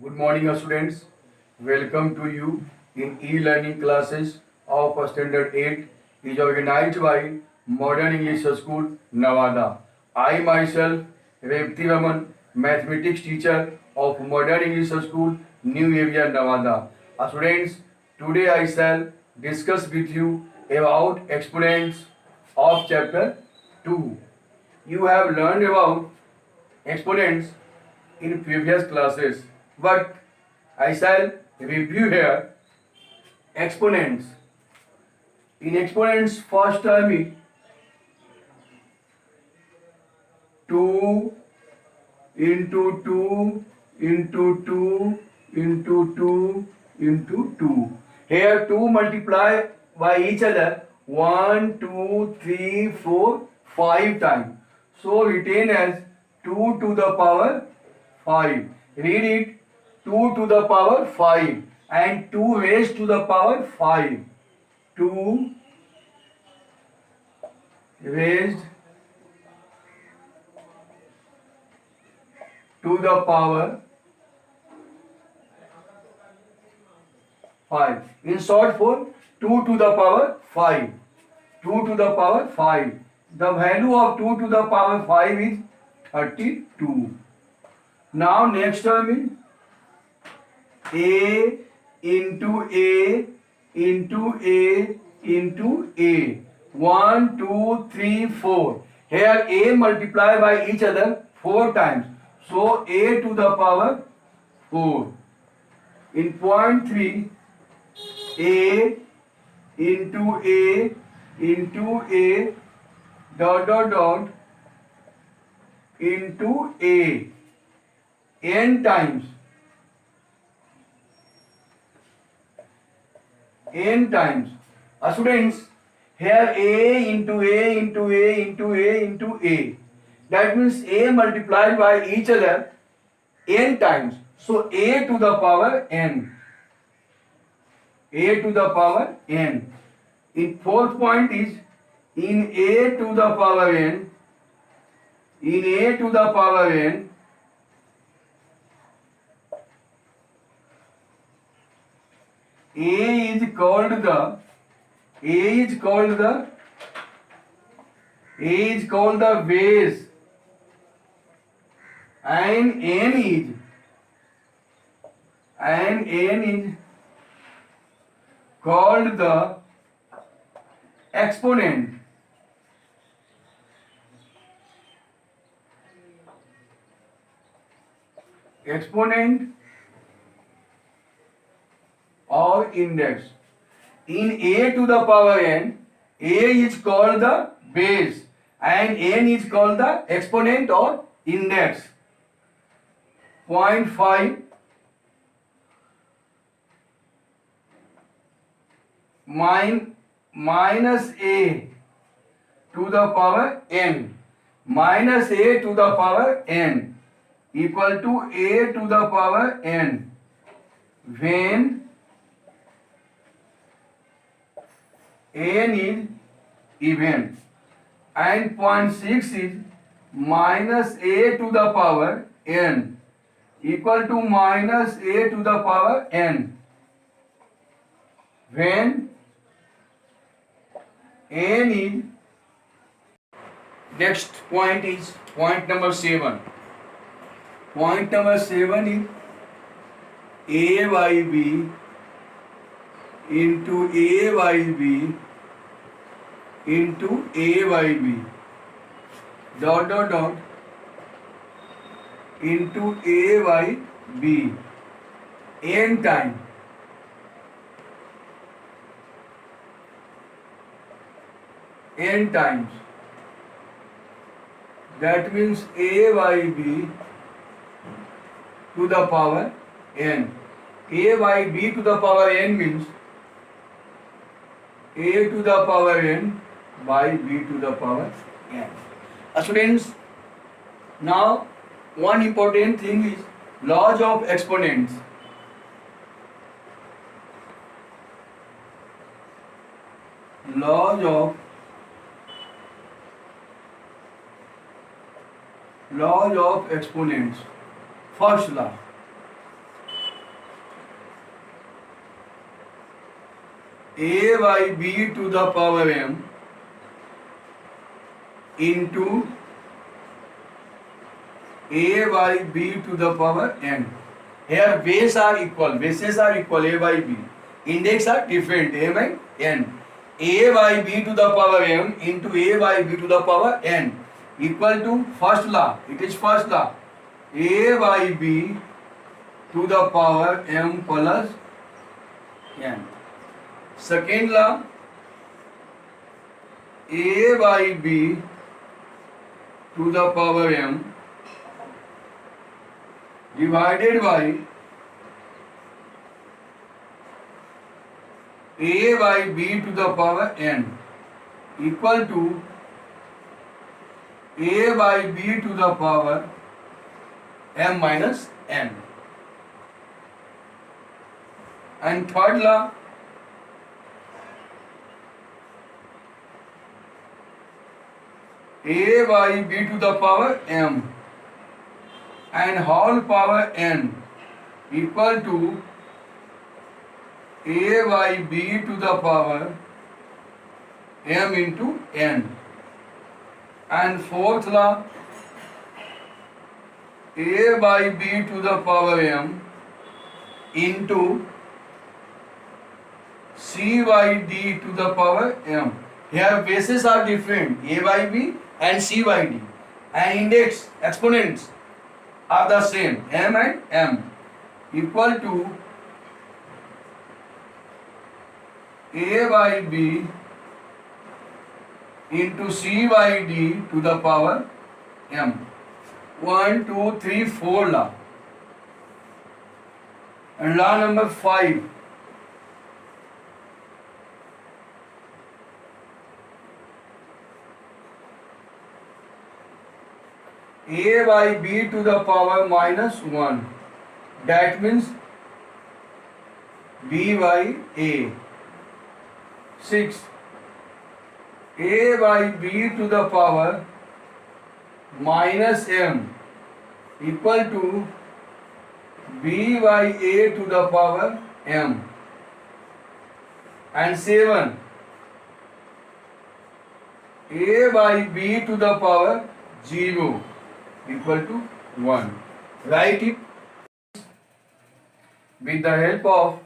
Good morning, students. Welcome to you in e-learning classes of Standard 8 is organized by Modern English School, Nevada. I myself, Revati Raman, mathematics teacher of Modern English School, New Area, Nevada. Students, today I shall discuss with you about exponents of chapter 2. You have learned about exponents in previous classes, but I shall review here exponents. In exponents, first term is 2 into 2 into 2 into 2 into 2. Here 2 multiply by each other 1, 2, 3, 4, 5 times. So retain as 2 to the power 5. Read it 2 to the power 5 and 2 raised to the power 5. 2 raised to the power 5. In short form, 2 to the power 5. 2 to the power 5. The value of 2 to the power 5 is 32. Now next term is A into A into A into A. 1, 2, 3, 4. Here A multiply by each other 4 times. So A to the power 4. In point 3, A into A into A dot dot dot into A n times. N times. Students, here A into A into A into A into A. That means A multiplied by each other n times. So A to the power n. A to the power n. In fourth point is in A to the power n. In A to the power n. A is called the base and n is called the exponent. Exponent or index. In A to the power n, A is called the base and n is called the exponent or index. Point 5 minus A to the power n minus A to the power n equal to A to the power n when n is even, and point 6 is minus A to the power n equal to minus A to the power n when n is. Next point is point number 7. Point number 7 is A by B into A by B into A by B dot dot dot into A by B n time. N times. That means A by B to the power n. A by B to the power n means A to the power n by B to the power n. Students, now one important thing is laws of exponents. Laws of exponents. First law. a by b to the power m into a by b to the power n. Here bases are equal, a by b. Index are different, a by n. A by b to the power m into a by b to the power n equal to first law. It is first law. A by b to the power m plus n. Second law. A by b to the power m divided by a by b to the power n equal to a by b to the power m minus n. And third law, a by b to the power m and whole power n equal to a by b to the power m into n. And fourth law, a by b to the power m into c by d to the power m. Here bases are different, a by b and c by d, and index exponents are the same, m and m, equal to a by b into c by d to the power m. 1, 2, 3, 4 law. And law number 5. A by b to the power minus 1. That means b by a. 6. A by b to the power minus m equal to b by a to the power m. And 7. A by b to the power 0 equal to 1. Write it. With the help of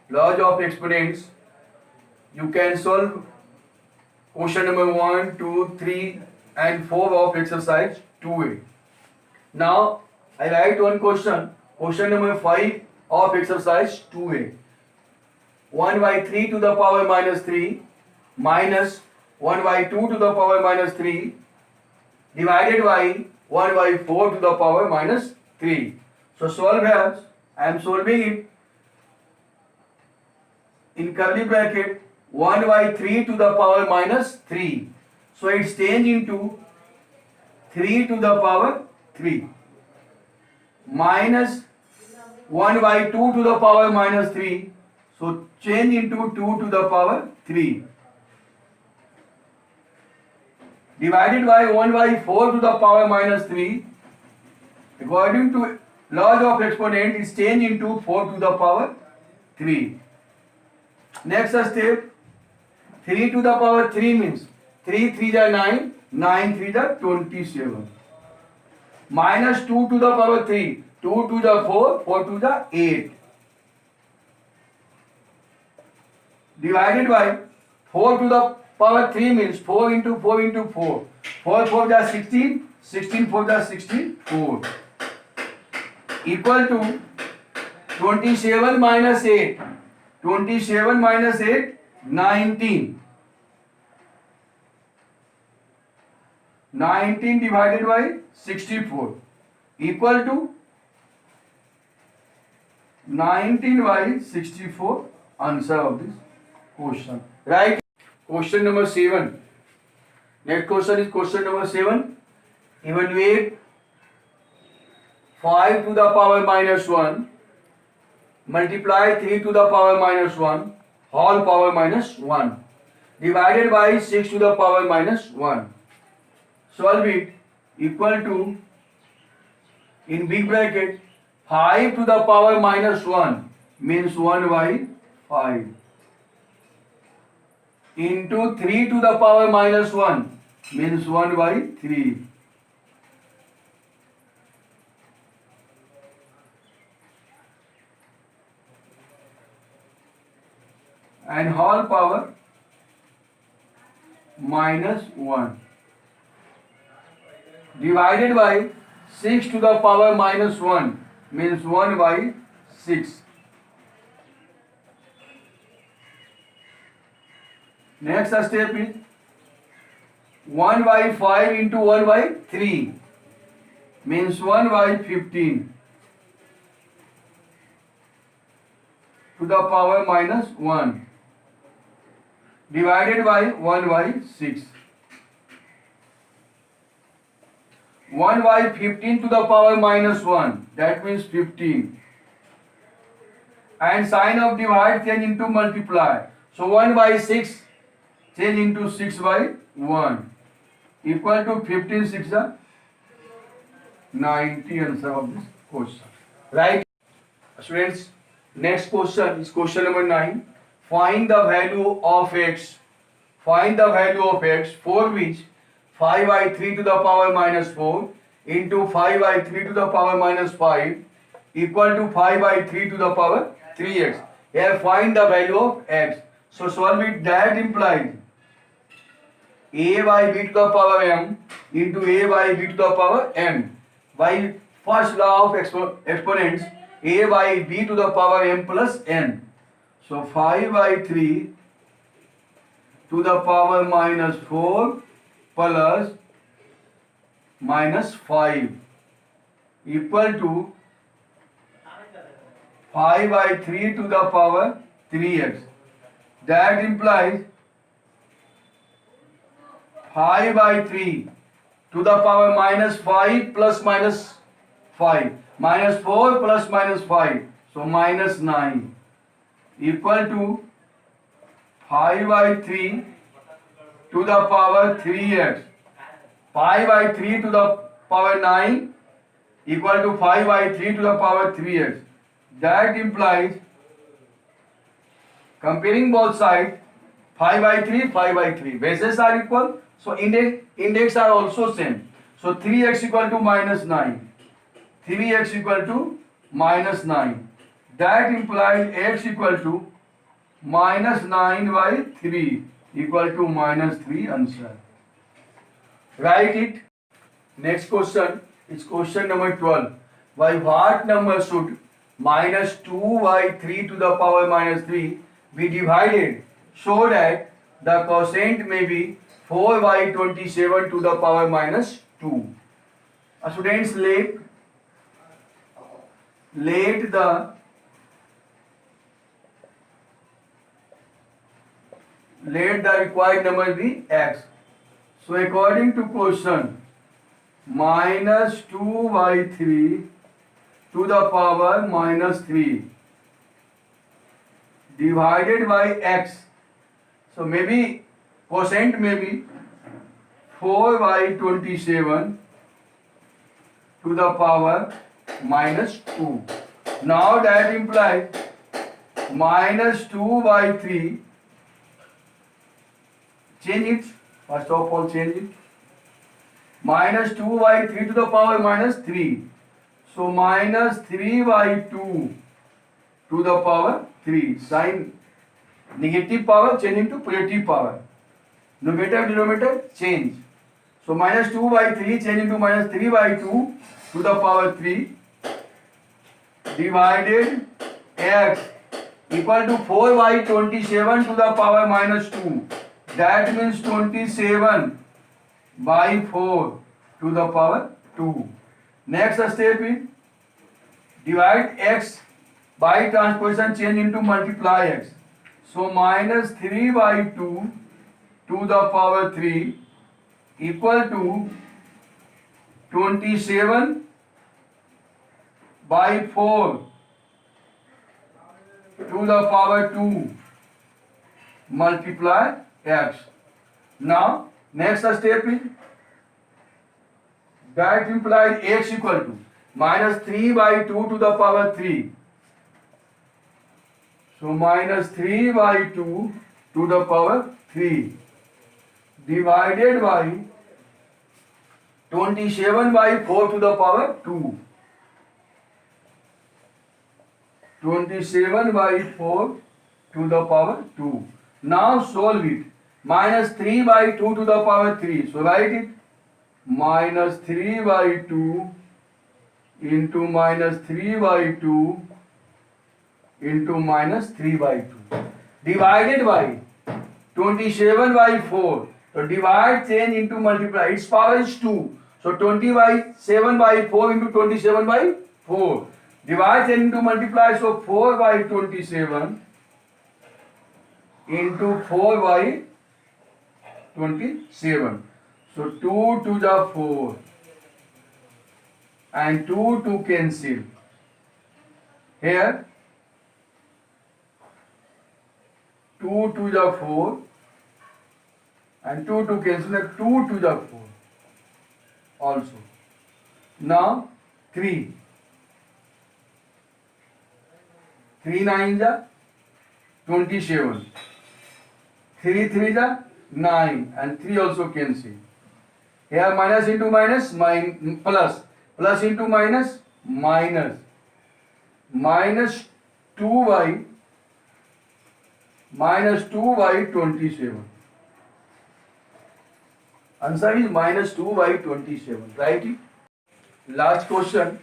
laws of exponents, you can solve question number 1, 2, 3 and 4 of exercise 2A. Now I write one question number 5 of exercise 2A. 1 by 3 to the power minus 3 minus 1 by 2 to the power minus 3 divided by 1 by 4 to the power minus 3. So solve as I am solving it in curly bracket 1 by 3 to the power minus 3. So it change into 3 to the power 3 minus 1 by 2 to the power minus 3. So change into 2 to the power 3 divided by 1 by 4 to the power minus 3. According to laws of exponent, is change into 4 to the power 3. Next step, 3 to the power 3 means 3 3 are 9, 9 3 are 27. Minus 2 to the power 3, 2 to the 4, 4 to the 8. Divided by 4 to the power 3 means 4 into 4 into 4. 4 4 are 16, 16 4 are 64. Equal to 27 minus 8. 27 minus 8, 19. 19 divided by 64 equal to 19 by 64, answer of this question. Right? Question number 7. Next question is question number 7. Evaluate 5 to the power minus 1 multiply 3 to the power minus 1 whole power minus 1 divided by 6 to the power minus 1. Solve it. Equal to, in big bracket, 5 to the power minus 1 means 1 by 5 into 3 to the power minus 1 means 1 by 3. And whole power minus 1 divided by 6 to the power minus 1 means 1 by 6. Next step is 1 by 5 into 1 by 3 means 1 by 15 to the power minus 1 divided by 1 by 6. 1 by 15 to the power minus 1, that means 15. And sign of divide change into multiply. So 1 by 6 change into 6 by 1 equal to 15 6 are 90 answer of this question. Right? Students, next question is question number 9. Find the value of x. Find the value of x for which 5 by 3 to the power minus 4 into 5 by 3 to the power minus 5 equal to 5 by 3 to the power 3x. Here find the value of x. So solve it. That implies a by b to the power m into a by b to the power m. By first law of exponents, a by b to the power m plus n. So 5 by 3 to the power minus 4 plus minus 5 equal to 5 by 3 to the power 3x. That implies 5 by 3 to the power minus 5 plus minus 5 minus 4 plus minus 5, so minus 9 equal to 5 by 3 to the power 3x. 5 by 3 to the power 9 equal to 5 by 3 to the power 3x. That implies, comparing both sides, 5 by 3, 5 by 3. Bases are equal, so index are also same. So 3x equal to minus 9. 3x equal to minus 9. That implies x equal to minus 9 by 3 equal to minus 3 answer. Write it. Next question is question number 12. By what number should minus 2 by 3 to the power minus 3 be divided so that the quotient may be 4 by 27 to the power minus 2? Students, let the required number be x. So according to question, minus 2 by 3 to the power minus 3 divided by x. So maybe quotient may be 4 by 27 to the power minus 2. Now that implies minus 2 by 3, change it, first of all change it, minus 2 by 3 to the power minus 3. So minus 3 by 2 to the power 3. Sign negative power change into positive power. Numerator denominator change. So minus 2 by 3 change into minus 3 by 2 to the power 3 divided x equal to 4 by 27 to the power minus 2. That means 27 by 4 to the power 2. Next step is divide x by transposition change into multiply x. So minus 3 by 2 to the power 3 equal to 27 by 4 to the power 2 multiply x. Now next step is that implies x equal to minus 3 by 2 to the power 3. So minus 3 by 2 to the power 3 divided by 27 by 4 to the power 2. 27 by 4 to the power 2. Now solve it. Minus 3 by 2 to the power 3. So write it. Minus 3 by 2 into minus 3 by 2 into minus 3 by 2. Divided by 27 by 4. So divide, change into multiply. Its power is 2. So 27 by 4 into 27 by 4. Divide, change into multiply. So 4 by 27 into 4 by 27. So 2 to the 4 and 2 to cancel. Here 2 to the 4 and 2 to cancel, 2 to the 4 also. Now 3 9 is 27, 3 3 is 9 and 3 also cancel. Here minus into minus, plus, plus into minus, minus, minus 2 by 27. Answer is minus 2 by 27. Write it. Last question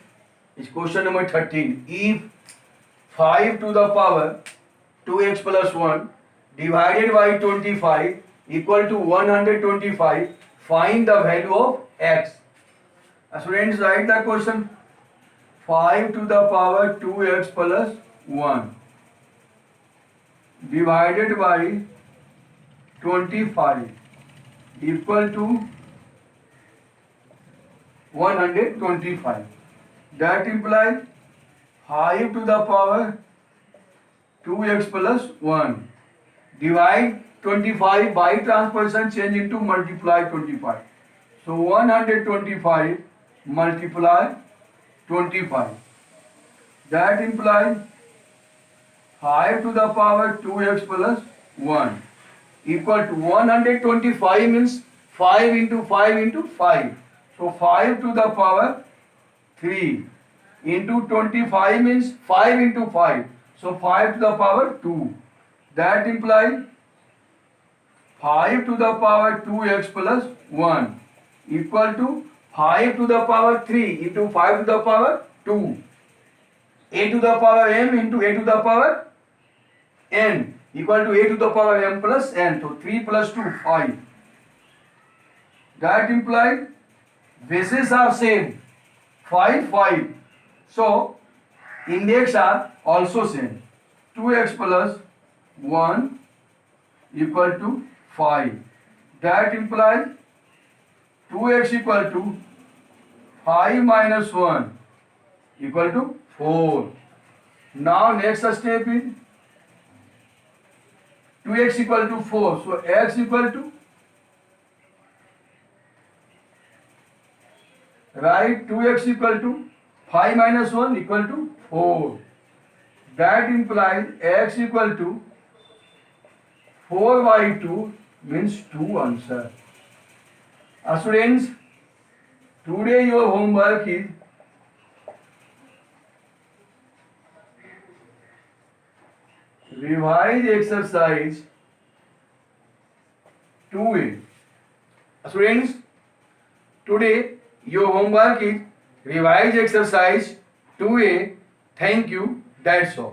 is question number 13. If 5 to the power 2x plus 1 divided by 25 equal to 125, find the value of x. Students, write the question. 5 to the power 2x plus 1 divided by 25 equal to 125. That implies 5 to the power 2x plus 1. Divide 25 by transposition, change into multiply 25. So 125 multiply 25. That implies 5 to the power 2x plus 1 equal to 125 means 5 into 5 into 5. So 5 to the power 3 into 25 means 5 into 5. So 5 to the power 2. That implies 5 to the power 2x plus 1 equal to 5 to the power 3 into 5 to the power 2. A to the power m into a to the power n equal to a to the power m plus n. So 3 plus 2, 5. That implies bases are same. 5, 5. So index are also same. 2x plus 1 equal to 5. That implies 2x equal to 5 minus 1 equal to 4. Now next step is 2x equal to 4. So x equal to, right, 2x equal to 5 minus 1 equal to 4. That implies x equal to 4 by 2 means 2 answer. Students, today your homework is revise exercise 2A. Students, today your homework is revise exercise 2A. Thank you. That's all.